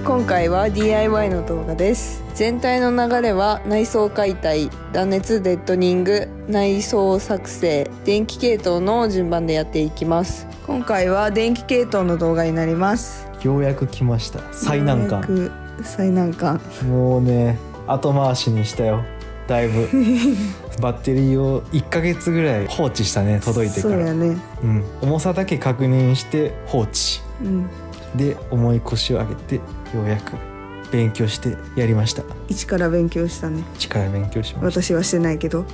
今回は DIY の動画です。全体の流れは内装解体、断熱デッドニング、内装作成、電気系統の順番でやっていきます。今回は電気系統の動画になります。ようやく来ました。最難関。最難関。もうね、後回しにしたよ。だいぶバッテリーを1ヶ月ぐらい放置したね。届いてから。そうやね。重さだけ確認して放置。で重い腰を上げてようやく勉強してやりました。一から勉強したね。一から勉強しました。私はしてないけど。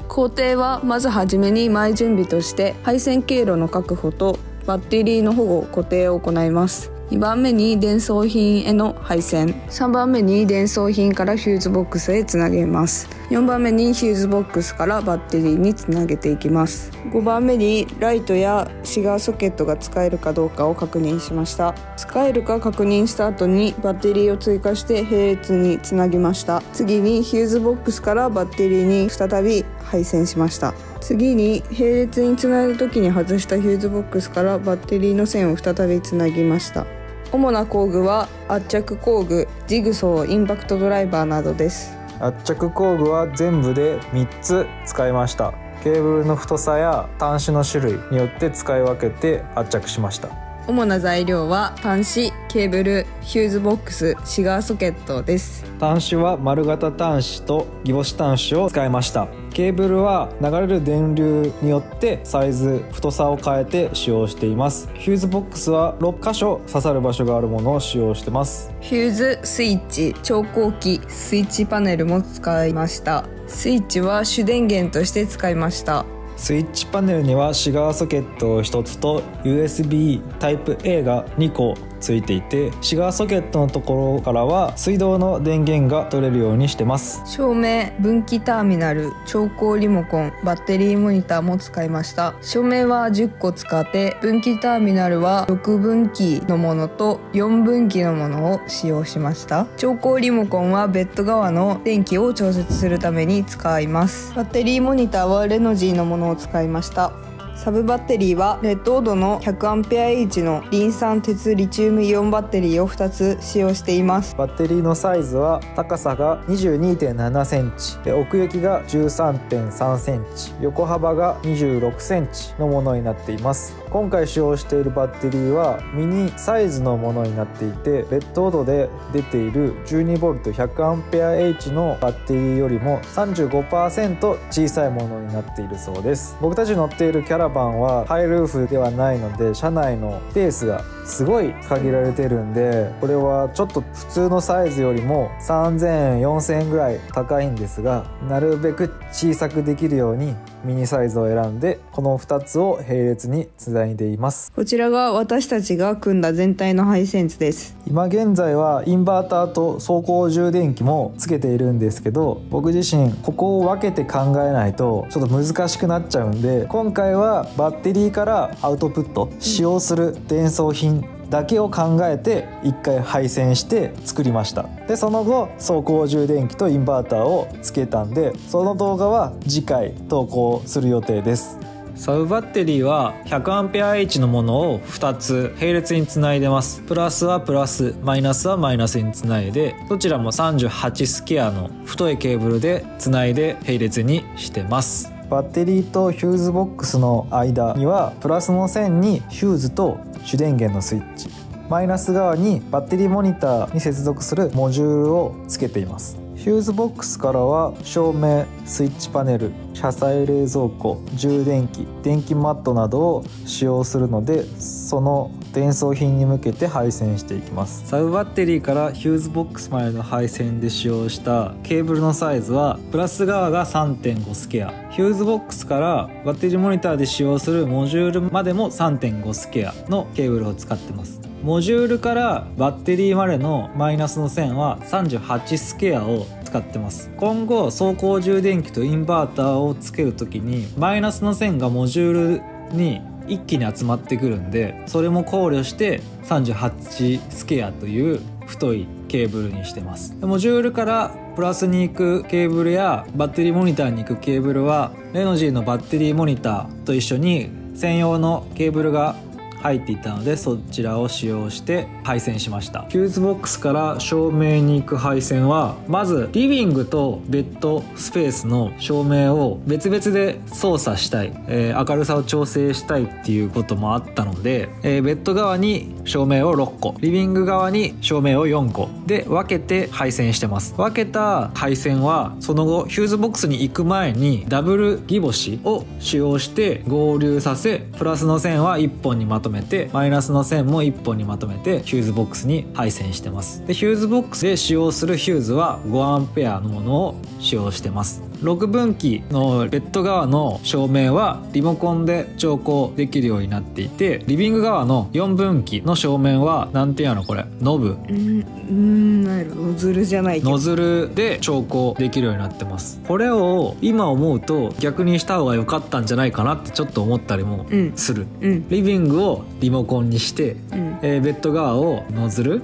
工程はまずはじめに前準備として配線経路の確保とバッテリーの保護固定を行います。2番目に電装品への配線、3番目に電装品からフューズボックスへつなげます。4番目にフューズボックスからバッテリーにつなげていきます。5番目にライトやシガーソケットが使えるかどうかを確認しました。使えるか確認した後にバッテリーを追加して並列につなぎました。次にフューズボックスからバッテリーに再び配線しました。次に並列につないだ時に外したフューズボックスからバッテリーの線を再びつなぎました。主な工具は圧着工具、ジグソー、インパクトドライバーなどです。圧着工具は全部で3つ使いました。ケーブルの太さや端子の種類によって使い分けて圧着しました。主な材料は端子、ケーブル、フューズボックス、シガーソケットです。端子は丸型端子とギボシ端子を使いました。ケーブルは流れる電流によってサイズ、太さを変えて使用しています。フューズボックスは6箇所刺さる場所があるものを使用してます。フューズ、スイッチ、調光器、スイッチパネルも使いました。スイッチは主電源として使いました。スイッチパネルにはシガーソケット1つと USB タイプ A が2個ついていて、シガーソケットのところからは水道の電源が取れるようにしてます。照明、分岐ターミナル、調光リモコン、バッテリーモニターも使いました。照明は10個使って、分岐ターミナルは6分岐のものと4分岐のものを使用しました。調光リモコンはベッド側の電気を調節するために使います。バッテリーモニターはレノジーのものを使いました。サブバッテリーはレッドオードの 100A のリン酸鉄リチウムイオンバッテリーを2つ使用しています。バッテリーのサイズは高さが 22.7 センチで奥行きが 13.3 センチ、横幅が26センチのものになっています。今回使用しているバッテリーはミニサイズのものになっていて、レッドオードで出ている 12V100A のバッテリーよりも 35% 小さいものになっているそうです。僕たち乗っているキャラバンはハイルーフではないので、車内のスペースがすごい限られてるんで、これはちょっと普通のサイズよりも3000円4000円ぐらい高いんですが、なるべく小さくできるようにミニサイズを選んでこの2つを並列につないでいます。こちらが私たちが組んだ全体の配線図です。今現在はインバーターと走行充電器もつけているんですけど、僕自身ここを分けて考えないとちょっと難しくなっちゃうんで、今回はバッテリーからアウトプット使用する電装品だけを考えて1回配線して作りました。でその後走行充電器とインバーターをつけたんで、その動画は次回投稿する予定です。サブバッテリーは 100A のものを2つ並列につないでます。プラスはプラス、マイナスはマイナスにつないで、どちらも38スケアの太いケーブルでつないで並列にしてます。バッテリーとフューズボックスの間にはプラスの線にフューズと主電源のスイッチ、マイナス側にバッテリーモニターに接続するモジュールをつけています。フューズボックスからは照明、スイッチパネル、車載冷蔵庫、充電器、電気マットなどを使用するので、その電装品に向けて配線していきます。サブバッテリーからフューズボックスまでの配線で使用したケーブルのサイズはプラス側が 3.5 スケア、フューズボックスからバッテリーモニターで使用するモジュールまでも 3.5 スケアのケーブルを使ってます。モジュールからバッテリーまでのマイナスの線は38スケアを使ってます。今後走行充電器とインバーターをつけるときにマイナスの線がモジュールに一気に集まってくるんで、それも考慮して38スケアという太いケーブルにしてます。モジュールからプラスに行くケーブルやバッテリーモニターに行くケーブルはレノジーのバッテリーモニターと一緒に専用のケーブルが入っていたので、そちらを使用して配線しました。フューズボックスから照明に行く配線は、まずリビングとベッドスペースの照明を別々で操作したい、明るさを調整したいっていうこともあったので、ベッド側に照明を6個、リビング側に照明を4個で分けて配線してます。分けた配線はその後フューズボックスに行く前にダブルギボシを使用して合流させ、プラスの線は1本にまとめて、マイナスの線も1本にまとめてフューズボックスに配線してます。でフューズボックスで使用するヒューズは 5A のものを使用してます。6分岐のベッド側の照明はリモコンで調光できるようになっていて、リビング側の4分岐の照明はなんていうのこれ、ノブ、なんやろ、ノズルじゃないけどノズルで調光できるようになってます。これを今思うと逆にした方が良かったんじゃないかなってちょっと思ったりもする、リビングをリモコンにして、ベッド側をノズル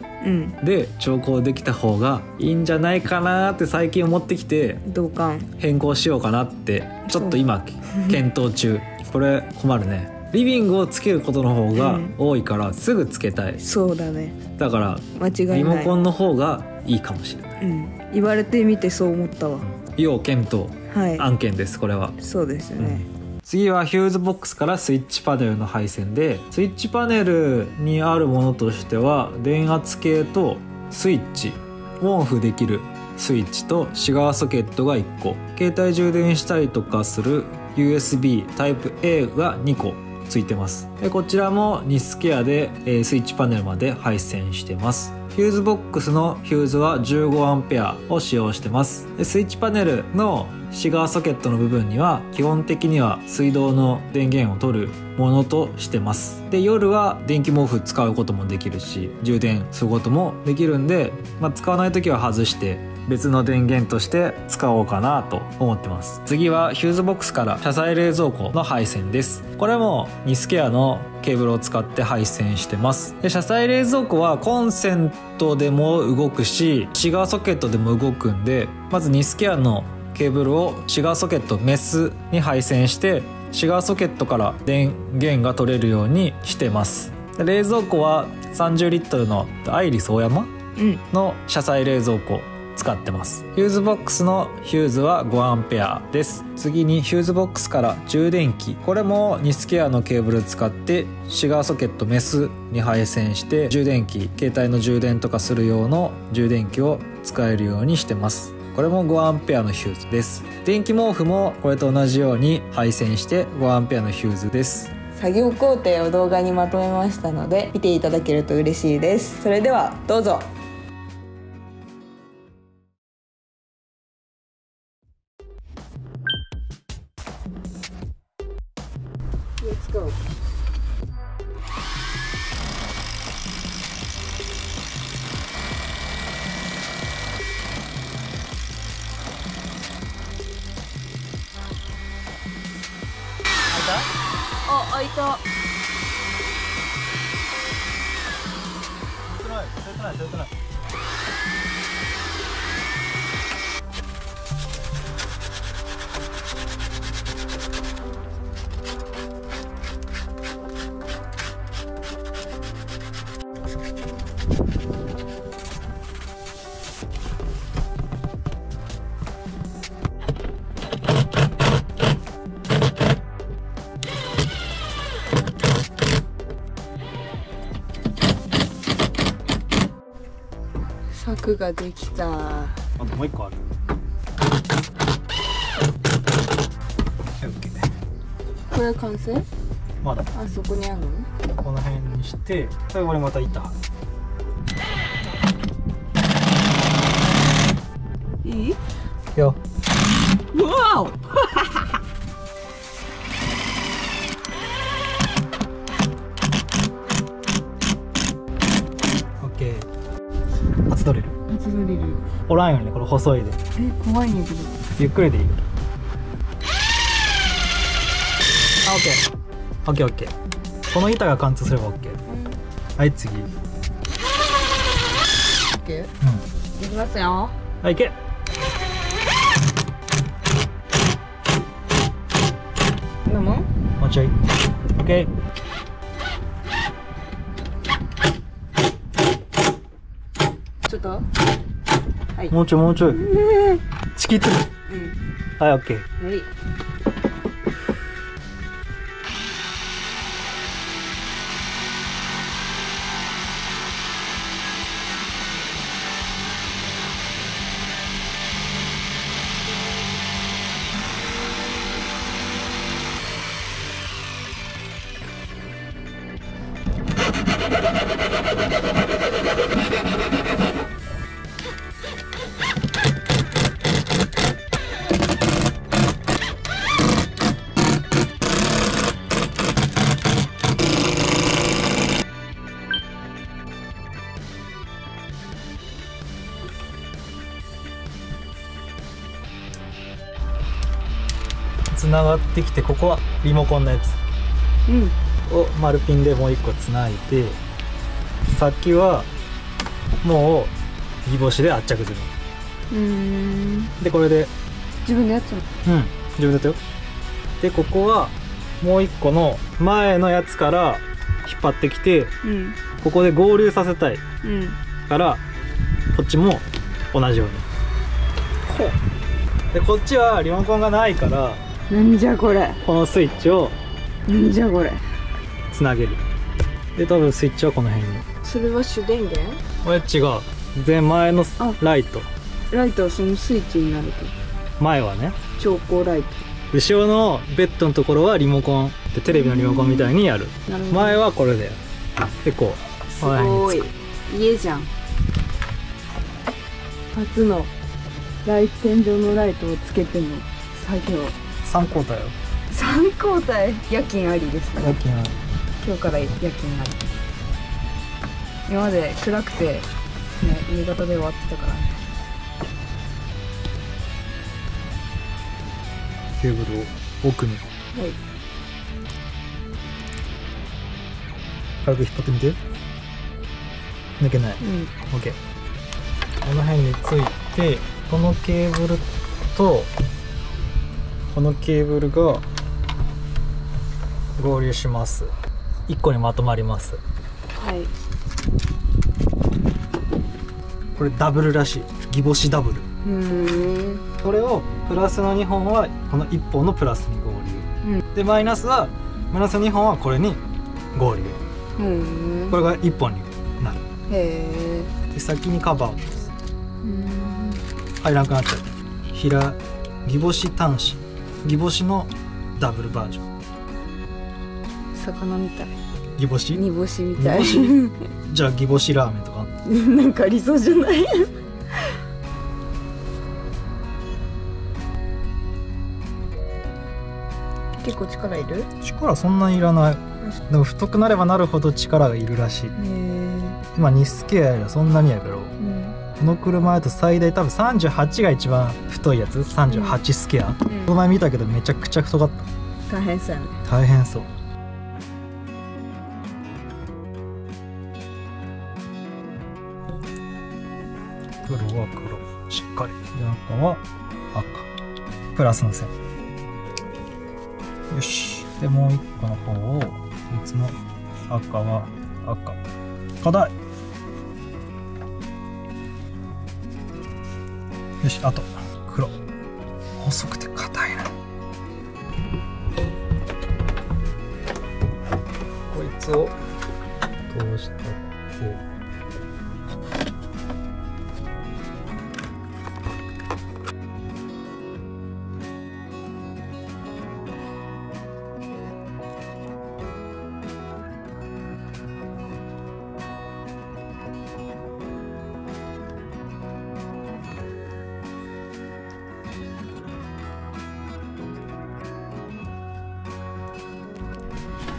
で調光できた方がいいんじゃないかなって最近思ってきて、同感。変更しようかなってちょっと今検討中。これ困るね。リビングをつけることの方が多いからすぐつけたい、そうだね。だから間違いない。リモコンの方がいいかもしれない、言われてみてそう思ったわ。要検討はい、案件ですこれは。そうですね、次はフューズボックスからスイッチパネルの配線で、スイッチパネルにあるものとしては電圧計とスイッチ、オンオフできるスイッチとシガーソケットが1個、携帯充電したりとかする USB タイプ A が2個ついてます。でこちらもニスケアで、スイッチパネルまで配線してます。フューズボックスのフューズは 15A を使用してます。でスイッチパネルのシガーソケットの部分には基本的には水道の電源を取るものとしてます。で夜は電気毛布使うこともできるし充電することもできるんで、使わない時は外して別の電源として使おうかなと思ってます。次はフューズボックスから車載冷蔵庫の配線です。これもニスケアのケーブルを使って配線してます。で車載冷蔵庫はコンセントでも動くしシガーソケットでも動くんで、まずニスケアのケーブルをシガーソケットメスに配線してシガーソケットから電源が取れるようにしてます。で冷蔵庫は30リットルのアイリスオーヤマの車載冷蔵庫使ってます。フューズボックスのヒューズは 5A です。次にフューズボックスから充電器、これもニスケアのケーブル使ってシガーソケットメスに配線して充電器、携帯の充電とかする用の充電器を使えるようにしてます。これも 5A のヒューズです。電気毛布もこれと同じように配線して 5A のヒューズです。作業工程を動画にまとめましたので見ていただけると嬉しいです。それではどうぞ。Let's go。あ、開いた。柵ができた。あともう一個ある。これ完成？まだ。あそこにあるの？この辺にして、最後にまた板。いい？よ。うわお。初ドリル。初ドリル。おらんよね、これ細いで。怖いんやけど。ゆっくりでいい。あ、オッケー。オッケーオッケー。この板が貫通すればオッケー。はい、次。オッケー。いきますよ。はい、行け。飲む？もうちょい。オッケー。ちょっと。はい。もうちょいもうちょい。チキッとる。はい、オッケー。はい。つながってきて、ここはリモコンのやつを丸ピンでもう一個つないで、先はもうギボシで圧着する。でこれで自分でやったの？自分でやったよ。でここはもう一個の前のやつから引っ張ってきて、ここで合流させたいから、こっちも同じように。でこっちはリモコンがないから、なんじゃこれ。このスイッチをなんじゃこれ。つなげる。で多分スイッチはこの辺に。それは主電源？これ違う。前のライト。ライトはそのスイッチになると。前はね。調光ライト。後ろのベッドのところはリモコンで、テレビのリモコンみたいにやる。前はこれで。でこう。すごい。家じゃん。初の天井のライトをつけての作業。3交代よ。3交代。夜勤ありですね。夜勤あり。今日から夜勤あり。今まで暗くてね、夕方で終わってたからね。ケーブルを奥に。はい。軽く引っ張ってみて。抜けない。オッケー。この辺について、このケーブルとこのケーブルが合流します。1個にまとまります。はい。これダブルらしい。ギボシダブル。これをプラスの2本はこの1本のプラスに合流、でマイナス2本はこれに合流。これが1本になる。で先にカバーを通す。入らなくなっちゃう。ギボシ端子、ギボシのダブルバージョン。魚みたい。ギボシ？煮干しみたい。じゃあギボシラーメンとかなんかありそうじゃない？結構力いる？力そんなにいらない。でも太くなればなるほど力がいるらしい。今2スケアやらそんなにやけど、この車だと最大多分38が一番太いやつ。38スケア、この前見たけどめちゃくちゃ太かった。大変そうやね。大変そう。黒は黒、しっかり。で赤は赤、プラスの線。よし。でもう一個の方を別の赤は赤、硬い。よし、あと黒、細くて硬いな。こいつを通してって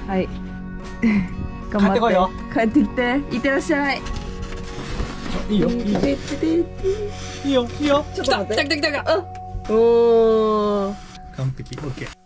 はい。頑張って。帰ってこいよ。帰ってきて。いってらっしゃい。いいよ。いいよ。いいよ。いいよ。ちょっと待って。来た。おお。完璧。オッケー。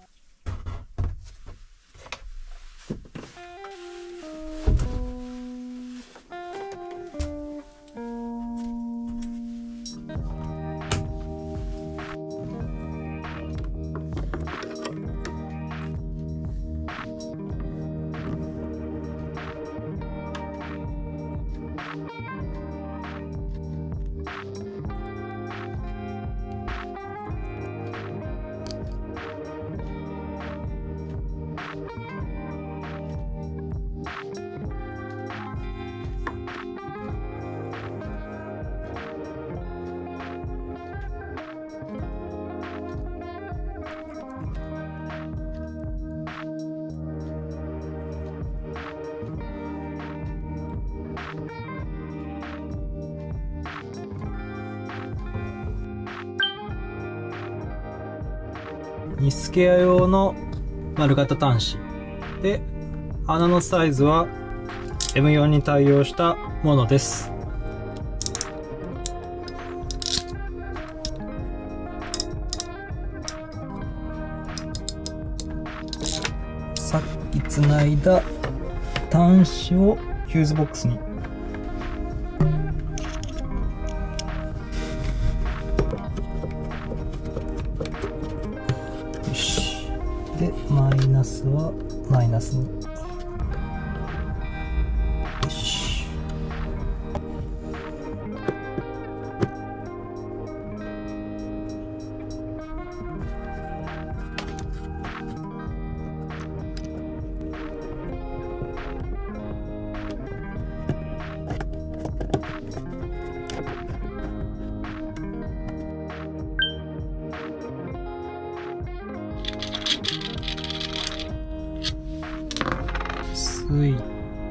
ニスケア用の丸型端子で、穴のサイズは M4 に対応したものです。さっきつないだ端子をフューズボックスに。よし。で、マイナスはマイナスに。よし。スイッ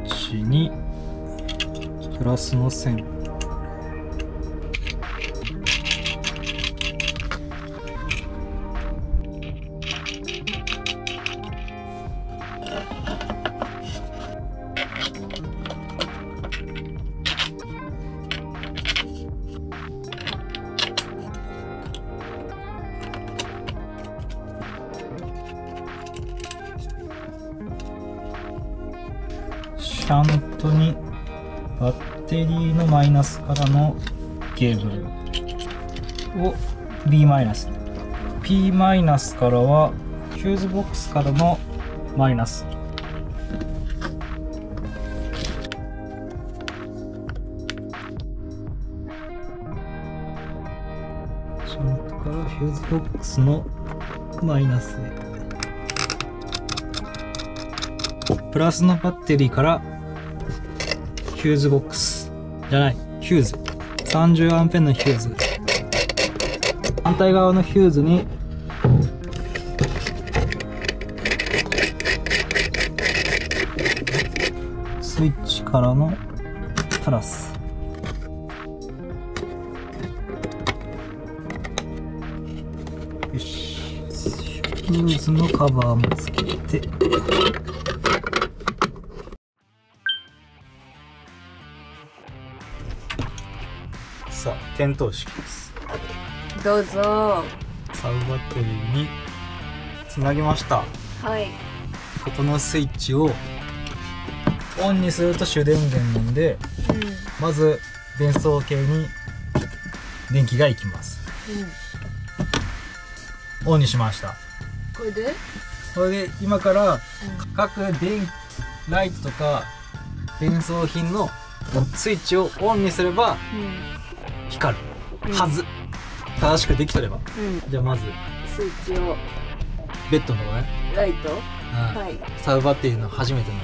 チにプラスの線。シャントにバッテリーのマイナスからのケーブルを B マイナス、 P マイナスからはフューズボックスからのマイナス。シャントからフューズボックスのマイナスへ。プラスのバッテリーからフューズボックスじゃない、ヒューズ、30アンペンのヒューズ、反対側のヒューズにスイッチからのプラス。よし、ヒューズのカバーもつけて、さあ点灯式です。どうぞ。サブバッテリーにつなぎました。はい。ここのスイッチをオンにすると主電源なんで、まず電装系に電気がいきます。オンにしました。これで今から各電ライトとか電装品のスイッチをオンにすれば光るはず、正しくできとれば。じゃあまずスイッチをベッドのとこね、ライト、はい、サブバッテリーの初めての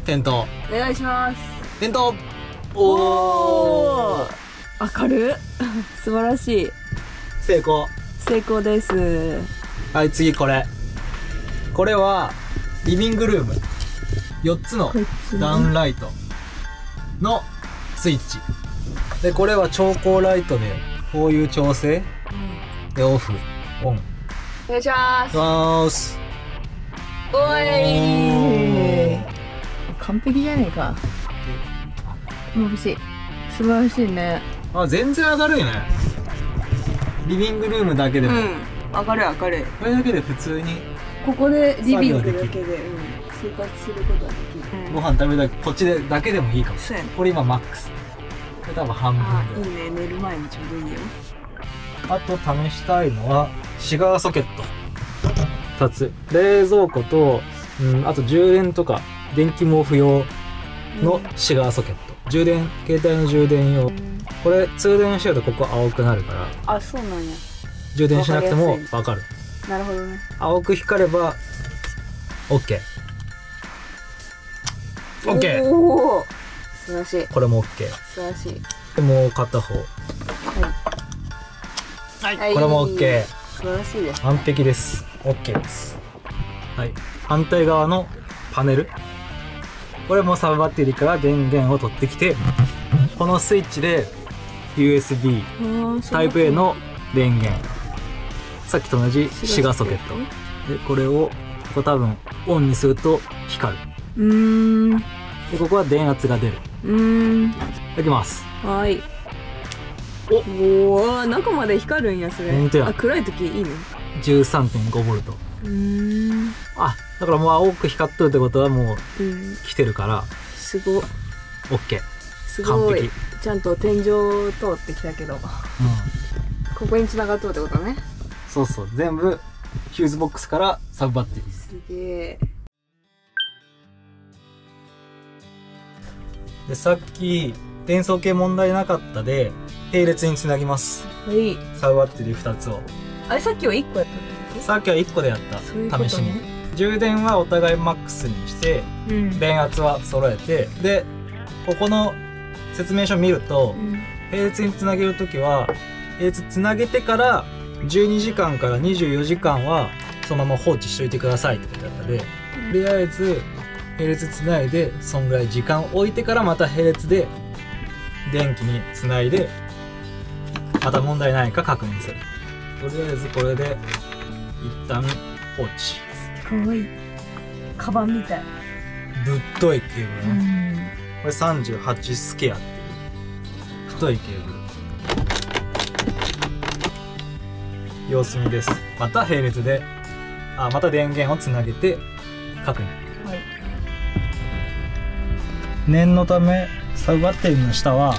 点灯、お願いします。点灯。おお、明る素晴らしい。成功です。はい、次これはリビングルーム4つのダウンライトのスイッチで、これは調光ライトでこういう調整でオフオン。お願いします。ます。おい、完璧じゃねえか。眩しい。素晴らしいね。あ、全然明るいね。リビングルームだけでも、明るい。これだけで普通にここでリビングだけで、生活することができる。ご飯食べたこっちでだけでもいいかもしれない。これ今マックス。これ多分半分ぐらい。いいね、寝る前にちょうどいいよ。あと試したいのはシガーソケット2つ、冷蔵庫と、あと充電とか電気毛布用のシガーソケット、充電、携帯の充電用。これ通電してるとここ青くなるから、あ、そうなんや。充電しなくても分かる。なるほどね。青く光れば OK。 OK。 おお、素晴らしい。これも OK。 素晴らしい。でもう片方、はい、これも OK。 素晴らしいです。完璧です。 OK です。はい、反対側のパネル、これもサブバッテリーから電源を取ってきて、このスイッチで USB タイプ A の電源さっきと同じシガーソケットで、これをここ多分オンにすると光る。でここは電圧が出る。いきます。はい。おお、中まで光るんやそれ。ほんとや。あ、暗い時いいね。13.5 ボルト。あ、だからもう青く光っとるってことはもう来てるから。すご。オッケー。すごい。ちゃんと天井通ってきたけど。ここに繋がっとるってことね。そうそう、全部ヒューズボックスからサブバッテリー。すげえ。でさっき転送系問題なかったで並列につなぎます。はい。サブバッテリー2つを。あれさっきは1個やったってこと？さっきは1個でやった。試しに。充電はお互いマックスにして、電圧は揃えて、でここの説明書見ると、並列につなげるときは並列つなげてから12時間から24時間はそのまま放置しといてくださいってことだったで、とりあえず並列つないでそんぐらい時間置いてからまた並列で電気につないでまた問題ないか確認する。とりあえずこれで一旦放置。かわいい。カバンみたい。ぶっといケーブルね。これ38スケアっていう太いケーブル。様子見です。また並列で、また電源をつなげて確認。はい、念のためサブバッテリーの下は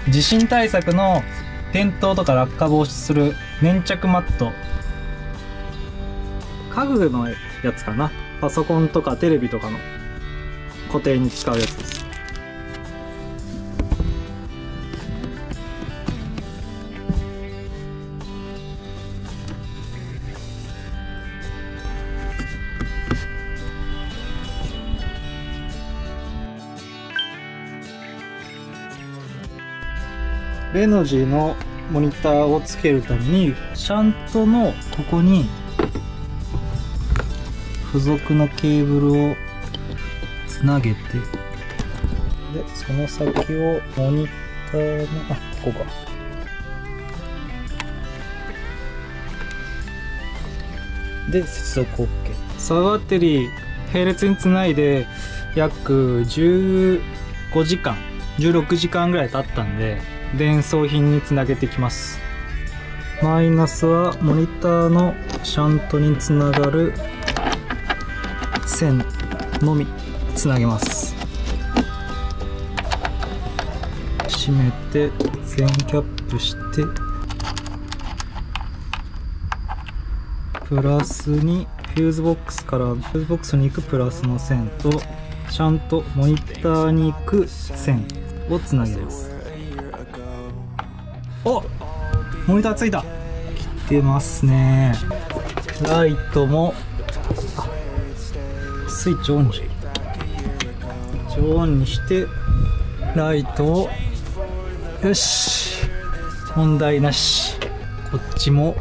地震対策の転倒とか落下防止する粘着マット、家具のやつかな。パソコンとかテレビとかの固定に使うやつです。レノジーのモニターをつけるためにシャントのここに付属のケーブルをつなげて、でその先をモニターのここかで接続 OK。 サブバッテリー並列につないで約15時間16時間ぐらい経ったんで電装品につなげていきます。マイナスはモニターのシャントにつながる線のみつなげます。閉めて全キャップして、プラスにフューズボックスからフューズボックスに行くプラスの線とシャントモニターに行く線をつなげます。お、モニターついた。来てますね。ライトもスイッチオンにしてライトをよし、問題なし。こっちも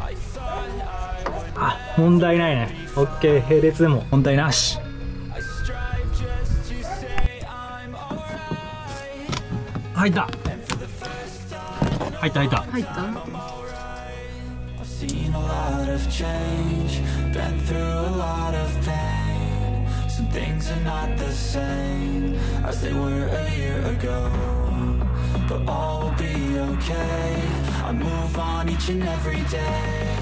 問題ないね。 OK、 並列でも問題なし。入った入った入った入った。Things are not the same as they were a year ago, but all will be okay. I move on each and every day.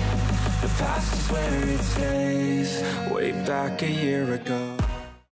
The past is where it stays. Way back a year ago.